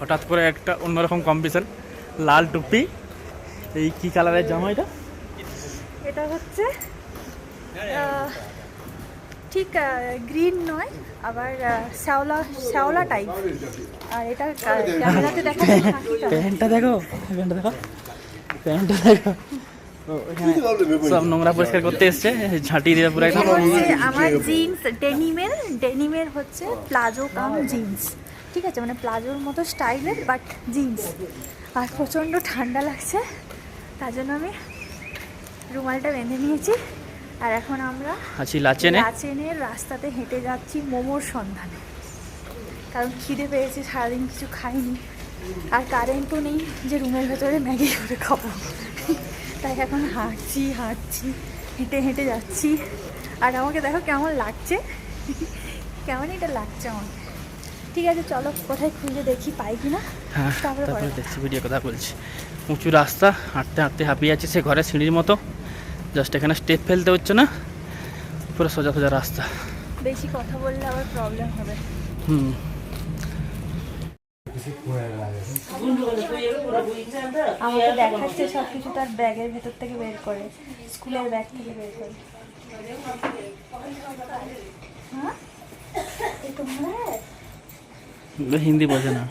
হঠাৎ করে একটা অন্যরকম কম্বিনেশন, লাল টুপি, এই কি কালারের জামা এটা? এটা হচ্ছে ঠিক গ্রিন নয়, আবার শ্যাওলা শ্যাওলা টাইপ। আর এটা ক্যামেরাতে দেখা প্যান্টটা দেখো, প্যান্টটা দেখো, প্যান্টটা দেখো। সব নোংরা পরিষ্কার করতে এসছে, ঝাঁটি দিয়ে পুরো একদম। আমার জিন্স ডেনিমের হচ্ছে প্লাজো কাম জিন্স, ঠিক আছে, মানে প্লাজোর মতো স্টাইলের বাট জিন্স। আর প্রচণ্ড ঠান্ডা লাগছে, তার জন্য আমি রুমালটা বেঁধে নিয়েছি। আর এখন আমরা আছি লাচেনের রাস্তাতে হেঁটে যাচ্ছি মোমোর সন্ধানে, কারণ খিদে পেয়েছে, সারাদিন কিছু খাইনি, আর কারেন্টও নেই যে রুমের ভেতরে ম্যাগি করে খাবো। তাই এখন হাঁটছি হেঁটে হেঁটে যাচ্ছি। আর আমাকে দেখো কেমন লাগছে, কেমন এটা লাগছে আমাকে। ঠিক আছে, চলো কোথায় খুঁজে দেখি পাই কিনা। হ্যাঁ, তারপরে দেখছি, ভিডিও কথা বলছি। উঁচু রাস্তা, হাঁটতে হাঁটতে হাঁপিয়ে যাচ্ছে, সে ঘরের সিঁড়ির মতো, জাস্ট এখানে স্টেপ ফেলতে হচ্ছে না, পুরো সোজা সোজা রাস্তা। বেশি কথা বললে আবার প্রবলেম হবে। আমাকে দেখাচ্ছে সব কিছু তার ব্যাগের ভেতর থেকে বের করে, স্কুলের ব্যাগ থেকে বের করে। হিন্দি বোঝে না।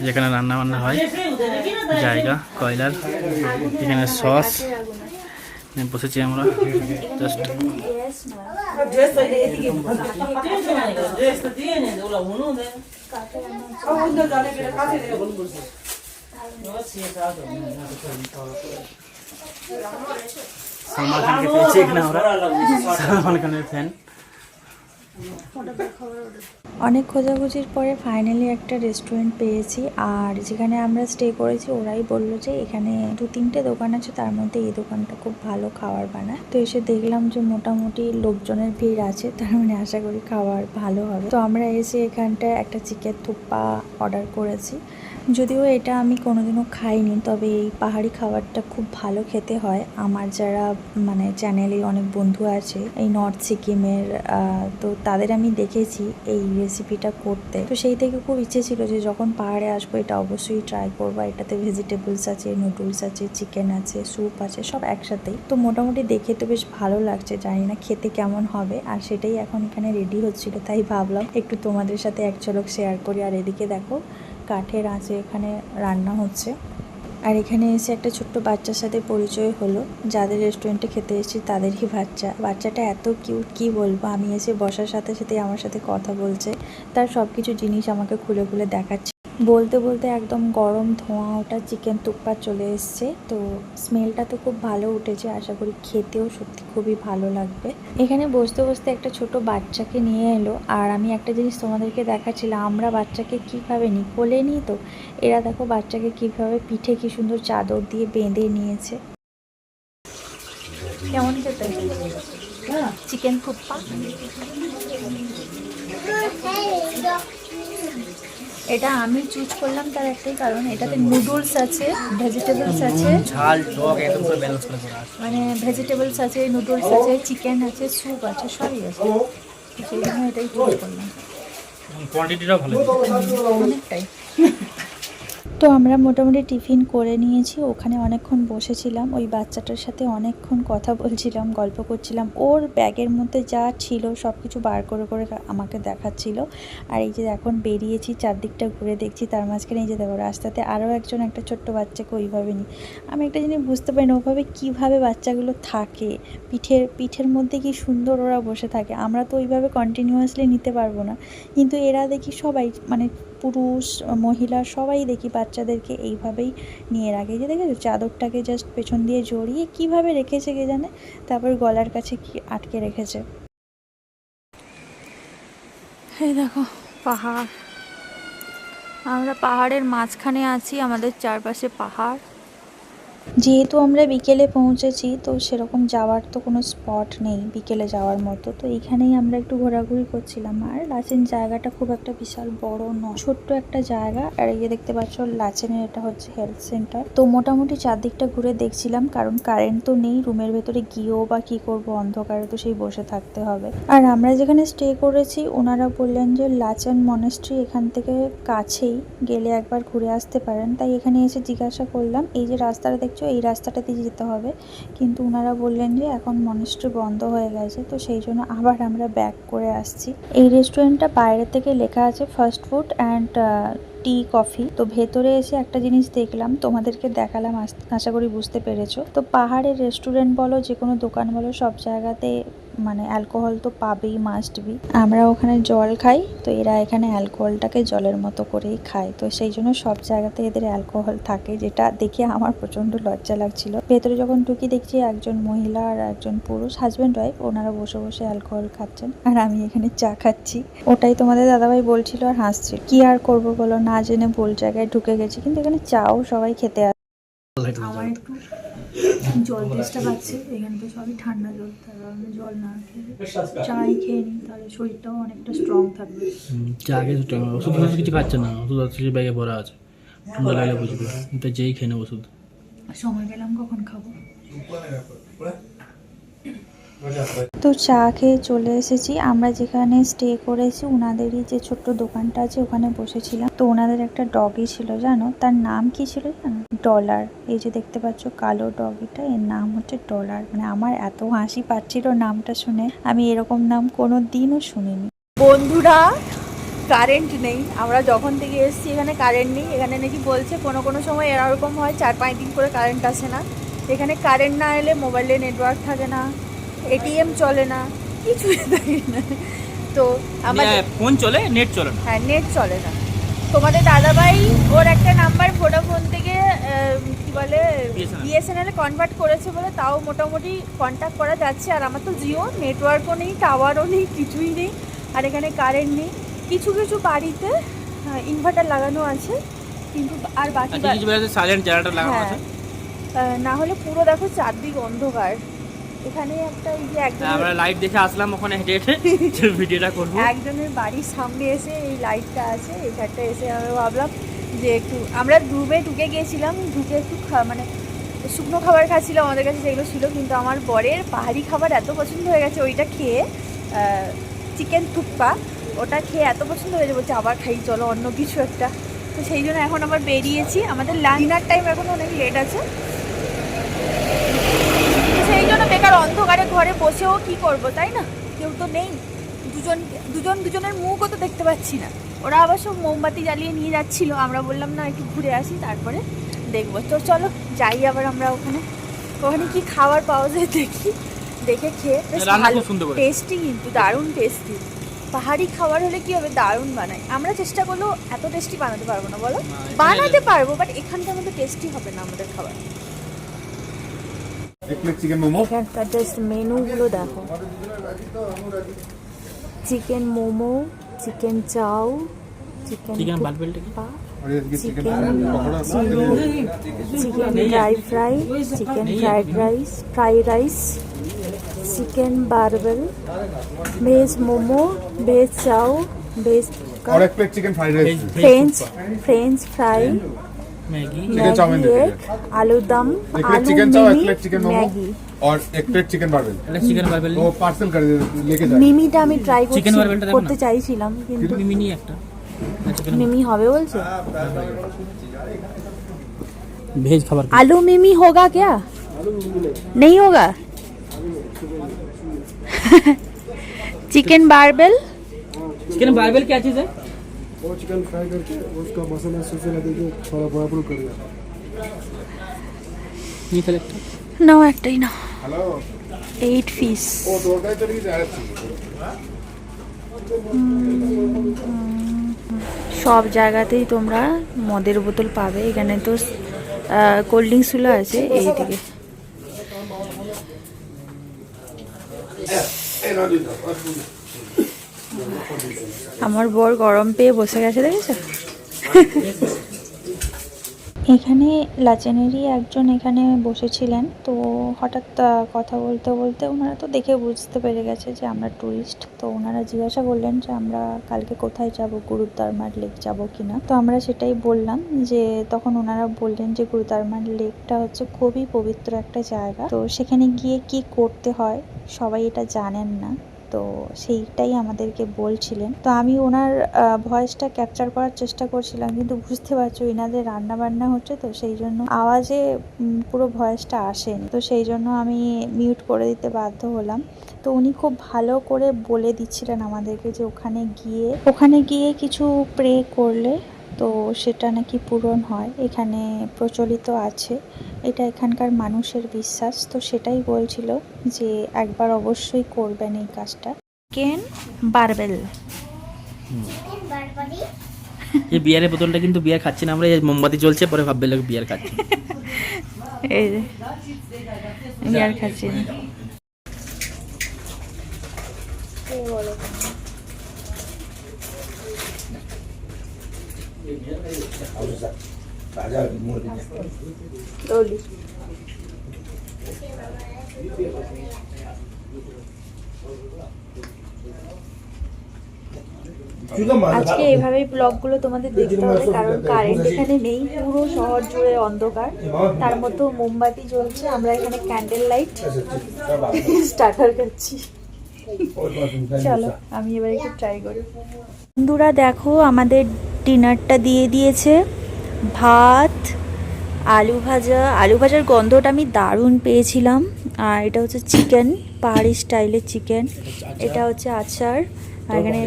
যেখানে রান্না বান্না হয় জায়গা, কয়লার, এখানে সস, বসেছি আমরা জাস্ট। সালমান খানকে পেয়েছি এখানে আমরা, সালমান খানের ফ্যান। অনেক খোঁজাখুঁজির পরে ফাইনালি একটা রেস্টুরেন্ট পেয়েছি, আর যেখানে আমরা স্টে করেছি ওরাই বললো যে এখানে 2-3টে দোকান আছে, তার মধ্যে এই দোকানটা খুব ভালো খাবার বানায়। তো এসে দেখলাম যে মোটামুটি লোকজনের ভিড় আছে, তার মানে আশা করি খাবার ভালো হবে। তো আমরা এসে এখানটায় একটা চিকেন থুপ্পা অর্ডার করেছি। যদিও এটা আমি কোনোদিনও খাইনি, তবে এই পাহাড়ি খাবারটা খুব ভালো খেতে হয়। আমার যারা মানে চ্যানেলে অনেক বন্ধু আছে এই নর্থ সিকিমের, তো তাদের আমি দেখেছি এই রেসিপিটা করতে, তো সেই থেকে খুব ইচ্ছে ছিল যে যখন পাহাড়ে আসবো এটা অবশ্যই ট্রাই করবো। এটাতে ভেজিটেবলস আছে, নুডলস আছে, চিকেন আছে, স্যুপ আছে, সব একসাথেই। তো মোটামুটি দেখে তো বেশ ভালো লাগছে, জানি না খেতে কেমন হবে। আর সেটাই এখন এখানে রেডি হচ্ছিল, তাই ভাবলাম একটু তোমাদের সাথে এক ঝলক শেয়ার করি। আর এদিকে দেখো কাঠের আঁচে এখানে রান্না হচ্ছে। আর এখানে এসে একটা ছোট্ট বাচ্চার সাথে পরিচয় হলো, যাদের রেস্টুরেন্টে খেতে এসেছি তাদেরই বাচ্চাটা এত কিউট, কি বলবো। আমি এসে বসার সাথে সাথে আমার সাথে কথা বলছে, তার সব কিছু জিনিস আমাকে খুলে খুলে দেখাচ্ছে। বলতে বলতে একদম গরম ধোঁয়া ওটা চিকেন থুপ্পা চলে এসছে। তো স্মেলটা তো খুব ভালো উঠেছে, আশা করি খেতেও সত্যি খুবই ভালো লাগবে। এখানে বসতে বসতে একটা ছোট বাচ্চাকে নিয়ে এলো, আর আমি একটা জিনিস তোমাদেরকে দেখাচ্ছিলাম, আমরা বাচ্চাকে কীভাবে নিই, কোলে নিই। তো এরা দেখো বাচ্চাকে কীভাবে পিঠে কি সুন্দর চাদর দিয়ে বেঁধে নিয়েছে। কেমন খেতে চিকেন থুপ্পা? এটা আমি চুজ করলাম তার একটাই কারণ, এটাতে নুডলস আছে, ভেজিটেবলস আছে, ঝাল টক একদম পুরো ব্যালেন্স করে করা আছে, মানে ভেজিটেবলস আছে, নুডলস আছে, চিকেন আছে, স্যুপ আছে, সবই আছে। সেই জন্য এটাই চুজ করলাম। কোয়ান্টিটিটাও ভালো, অনেকটাই। তো আমরা মোটামুটি টিফিন করে নিয়েছি, ওখানে অনেকক্ষণ বসেছিলাম, ওই বাচ্চাটার সাথে অনেকক্ষণ কথা বলছিলাম, গল্প করছিলাম। ওর ব্যাগের মধ্যে যা ছিল সব কিছু বার করে করে আমাকে দেখাচ্ছিল। আর এই যে এখন বেরিয়েছি, চারদিকটা ঘুরে দেখছি, তার মাঝখানে এই যে দেখো রাস্তাতে আরও একজন একটা ছোট্ট বাচ্চাকে ওইভাবে নিই। আমি একটা জিনিস বুঝতে পারি না, ওইভাবে কীভাবে বাচ্চাগুলো থাকে, পিঠের মধ্যে কি সুন্দর ওরা বসে থাকে। আমরা তো ওইভাবে কন্টিনিউয়াসলি নিতে পারবো না, কিন্তু এরা দেখি সবাই, মানে পুরুষ মহিলা সবাই দেখি বাচ্চাদেরকে এইভাবেই নিয়ে রাখে। যে দেখেছো চাদরটাকে জাস্ট পেছন দিয়ে জড়িয়ে কিভাবে রেখেছে কে জানে, তারপর গলার কাছে কি আটকে রেখেছে। এই দেখো পাহাড়, আমরা পাহাড়ের মাঝখানে আছি, আমাদের চারপাশে পাহাড়, যেহেতু আমরা বিকেলে পৌঁছেছি তো সেরকম যাওয়ার তো কোনো স্পট নেই বিকেলে যাওয়ার মতো, তো এইখানেই আমরা একটু ঘোরাঘুরি করছিলাম। আর লাচেন জায়গাটা খুব একটা বিশাল বড় নয়, ছোট্ট একটা জায়গা। আর এই যে দেখতে পাচ্ছ লাচেনের এটা হচ্ছে হেলথ সেন্টার। তো মোটামুটি চারদিকটা ঘুরে দেখছিলাম, কারণ কারেন্ট তো নেই, রুমের ভেতরে গিয়েও বা কি করব, অন্ধকারে তো সেই বসে থাকতে হবে। আর আমরা যেখানে স্টে করেছি ওনারা বললেন যে লাচেন মনেস্ট্রি এখান থেকে কাছেই, গেলে একবার ঘুরে আসতে পারেন। তাই এখানে এসে জিজ্ঞাসা করলাম, এই যে রাস্তাটা দেখছো এই রাস্তাটা দিয়ে যেতে হবে, কিন্তু ওনারা বললেন যে এখন মনেস্ট্রি বন্ধ হয়ে গেছে, তো সেই জন্য আবার আমরা ব্যাক করে আসছি। এই রেস্টুরেন্টটা বাইরে থেকে লেখা আছে fast food and tea coffee. তো ভেতরে এসে একটা জিনিস দেখলাম, তোমাদেরকে দেখালাম, আশা করি বুঝতে পেরেছো। তো পাহাড়ের রেস্টুরেন্ট বলো, যে কোনো দোকান বলো, সব জায়গাতে মানে অ্যালকোহল তো পাবেই, মাস্ট বি। আমরা ওখানে জল খাই, তো এরা এখানে অ্যালকোহলটাকে জলের মতো করেই খায়, তো সেই জন্য সব জায়গাতে এদের অ্যালকোহল থাকে, যেটা দেখে আমার প্রচন্ড লজ্জা লাগছিল। ভেতরে যখন ঢুকি দেখছি একজন মহিলা আর একজন পুরুষ, হাজব্যান্ড ওয়াইফ, ওনারা বসে বসে অ্যালকোহল খাচ্ছেন, আর আমি এখানে চা খাচ্ছি। ওটাই তোমাদের দাদাভাই বলছিল আর হাসছিল। কি আর করবো বলো, না জেনে ভুল জায়গায় ঢুকে গেছি, কিন্তু এখানে চাও সবাই খেতে আসে। আমার একটু জল তেষ্টা পাচ্ছে, এখানে তো সবই ঠান্ডা জল, তার কারণে জল না খেয়ে চাই খেয়ে নিই, তাহলে শরীরটাও অনেকটা স্ট্রং থাকবে। চা খেয়ে ওষুধ কিছু খাচ্ছে না, ওষুধ হচ্ছে ব্যাগে ভরা আছে, ঠান্ডা লাগলে বুঝবে, তো যেই খেয়ে নেব ওষুধ। সময় পেলাম কখন খাবো। তো চা খেয়ে চলে এসেছি। আমরা যেখানে স্টে করেছি ওনাদেরই যে ছোট্ট দোকানটা আছে ওখানে বসেছিলাম। তো ওনাদের একটা ডগি ছিল, জানো তার নাম কি ছিল জানো? ডলার। এই যে দেখতে পাচ্ছ কালো ডগিটা, এর নাম হচ্ছে ডলার। মানে আমার এত হাসি পাচ্ছিল নামটা শুনে, আমি এরকম নাম কোনো দিনও শুনিনি। বন্ধুরা, কারেন্ট নেই, আমরা যখন থেকে এসেছি এখানে কারেন্ট নেই। এখানে নাকি বলছে কোনো কোনো সময় এরকম হয় 4-5 দিন করে কারেন্ট আসে না। এখানে কারেন্ট না এলে মোবাইলে নেটওয়ার্ক থাকে না, এটিএম চলে না, কিছুই থাকে না। তো আমাদের ফোন চলে, নেট চলে না। হ্যাঁ, নেট চলে না। তোমাদের দাদাভাই ওর একটা নাম্বার ভোডাফোন থেকে কি বলে বিএসএনএল কনভার্ট করেছে বলে তাও মোটামুটি কন্ট্যাক্ট করা যাচ্ছে। আর আমার তো জিও, নেটওয়ার্কও নেই, টাওয়ারও নেই, কিছুই নেই। আর এখানে কারেন্ট নেই। কিছু কিছু বাড়িতে ইনভার্টার লাগানো আছে, কিন্তু আর বাকি সাইলেন্ট জেনারেটর লাগানো আছে। না হলে পুরো দেখো চারদিক অন্ধকার। এখানে একটা এই যে একজন, আমরা লাইভ দেখে আসলাম ওখানে হেঁটে হেঁটে ভিডিওটা করব। একজনের বাড়ির সামনে এসে এই লাইটটা আছে, এইখানটা এসে আমরা ভাবলাম যে একটু, আমরা রুমে ঢুকে গিয়েছিলাম, ঢুকে একটু মানে শুকনো খাবার খাচ্ছিলাম, আমাদের কাছে যেগুলো ছিল, কিন্তু আমার বরের পাহাড়ি খাবার এত পছন্দ হয়ে গেছে, ওইটা খেয়ে চিকেন থুপ্পা, ওটা খেয়ে এত পছন্দ হয়ে যাবে, বলছে আবার খাই চলো অন্য কিছু একটা। তো সেই জন্য এখন আবার বেরিয়েছি, আমাদের ডিনার টাইম এখন অনেক লেট আছে, সেই জন্য বেকার অন্ধকারে ঘরে বসেও কি করব, তাই না? কেউ তো নেই, দুজনের মুখও তো দেখতে পাচ্ছি না। ওরা আবার সব মোমবাতি জ্বালিয়ে নিয়ে যাচ্ছিল, আমরা বললাম না একটু ঘুরে আসি তারপরে দেখবো। তো চলো যাই আবার আমরা ওখানে কি খাবার পাওয়া যায় দেখি, দেখে খেয়ে বেশ ভালো টেস্টি, কিন্তু দারুণ টেস্টি। পাহাড়ি খাবার হলে কি হবে, দারুণ বানায়। আমরা চেষ্টা করলেও এত টেস্টি বানাতে পারবো না, বলো? বানাতে পারবো, বাট এখানকার মতো টেস্টি হবে না আমাদের খাবার। এখানকার জাস্ট মেনুগুলো দেখো, chicken momo, chicken chow, chicken thukpa, chicken dry fry, chicken fried rice, chicken বার্বেল, veg momo, veg chow, veg और एक plate chicken fried rice, French fry, Maggi, chicken chowmein दे दीजिए, आलू दम, एक प्लेट चिकन चाउ, एक प्लेट चिकन मोमो और एक plate chicken barbell. Chicken barbell वो पार्सल कर दे, लेके जाए। মিমিটা আমি ট্রাই চিকেন বারবেলটা দেখো করতে চাইছিলাম, কিন্তু মিনি একটা মিমি হবে বলছে। ভেজ খাবার आलू मिमी होगा क्या? नहीं होगा। चिकन बारबेल, चिकन बारबेल क्या चीज़ है? वो चिकन फ्राई करके उसका मसाला सुसला देके थोड़ा बड़ा बड़ा कर दिया। ये सेलेक्ट নাও একটাই না, हेलो 8 পিস। वो दो का चली जाए। সব জায়গাতেই তোমরা মদের বোতল পাবে, এখানে তো কোল্ড ড্রিঙ্কসগুলো আছে এই দিকে। আমার বর গরম পেয়ে বসে গেছে, দেখেছো? এখানে লাচেনেরই একজন এখানে বসেছিলেন, তো হঠাৎ কথা বলতে বলতে ওনারা তো দেখে বুঝতে পেরে গেছে যে আমরা ট্যুরিস্ট। তো ওনারা জিজ্ঞাসা করলেন যে আমরা কালকে কোথায় যাব, গুরুদ্বারমার লেক যাব কিনা। তো আমরা সেটাই বললাম, যে তখন ওনারা বললেন যে গুরুদ্বারমার লেকটা হচ্ছে খুবই পবিত্র একটা জায়গা, তো সেখানে গিয়ে কি করতে হয় সবাই এটা জানেন না, তো সেইটাই আমাদেরকে বলছিলেন। তো আমি ওনার ভয়েসটা ক্যাপচার করার চেষ্টা করছিলাম, কিন্তু বুঝতে পারছো এনাদের রান্না বান্না হচ্ছে, তো সেই জন্য আওয়াজে পুরো ভয়েসটা আসেনি, তো সেই জন্য আমি মিউট করে দিতে বাধ্য হলাম। তো উনি খুব ভালো করে বলে দিচ্ছিলেন আমাদেরকে যে ওখানে গিয়ে কিছু প্রে করলে তো সেটা নাকি পূরণ হয়, এখানে প্রচলিত আছে, এটা এখানকার মানুষের বিশ্বাস। তো সেটাই বলছিল যে একবার অবশ্যই করবেন এই কাজটা। চিকেন বারবেল, এই বিয়ারের বোতলটা কিন্তু বিয়ার খাচ্ছি না আমরা, এই মোমবাতি জ্বলছে, পরে ভাববে লোক বিয়ার খাচ্ছি। এই যে বিয়ার খাচ্ছি না। আজকে এইভাবেই ব্লগগুলো তোমাদের দেখতে হবে, কারণ কারেন্ট এখানে নেই, পুরো শহর জুড়ে অন্ধকার, তার মধ্যেও মোমবাতি জ্বলছে, আমরা এখানে ক্যান্ডেল লাইট স্টার্টার খাচ্ছি। চলো আমি এবার একটু ট্রাই করি। বন্ধুরা দেখো আমাদের ডিনারটা দিয়ে দিয়েছে, ভাত, আলু ভাজার গন্ধটা আমি দারুণ পেয়েছিলাম, আর এটা হচ্ছে চিকেন, পাহাড়ি স্টাইলের চিকেন, এটা হচ্ছে আচার, আর এখানে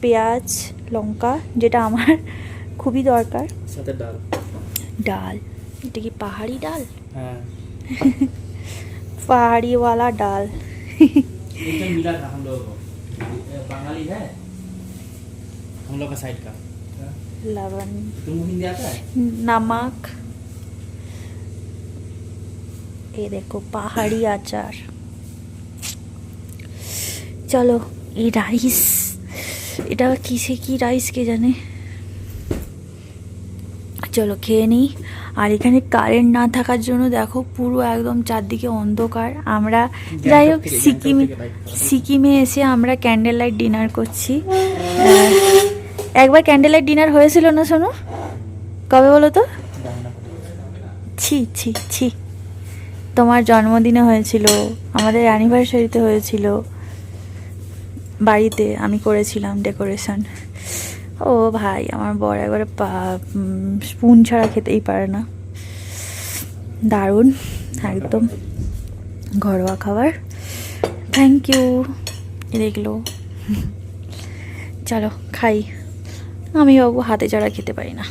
পেঁয়াজ লঙ্কা, যেটা আমার খুবই দরকার, সাথে ডাল। এটা কি পাহাড়ি ডাল? হ্যাঁ, पहाड़ीवाला डाल। एकदम मिला था हम लोगों को, बंगाली है हम लोग का साइड का। लवन, तुमको हिंदी आता है? नमक, ये देखो पहाड़ी अचार। चलो ये राइस, এটা কিসে কি রাইস কে জানে। চলো খেয়ে নিই। আর এখানে কারেন্ট না থাকার জন্য দেখো পুরো একদম চারদিকে অন্ধকার। আমরা যাই হোক সিকিমে এসে আমরা ক্যান্ডেল লাইট ডিনার করছি। একবার ক্যান্ডেল লাইট ডিনার হয়েছিল না শোনো, কবে বলো তো? ছি ছি ছি, তোমার জন্মদিনে হয়েছিল, আমাদের অ্যানিভার্সারিতে হয়েছিল, বাড়িতে আমি করেছিলাম ডেকোরেশন। ও ভাই, আমার বর একবারে স্পুন ছাড়া খেতেই পারে না। দারুণ, একদম ঘরোয়া খাবার। Thank you. দেখলো, চলো খাই। আমি বাবু হাতে ছাড়া খেতে পারি না।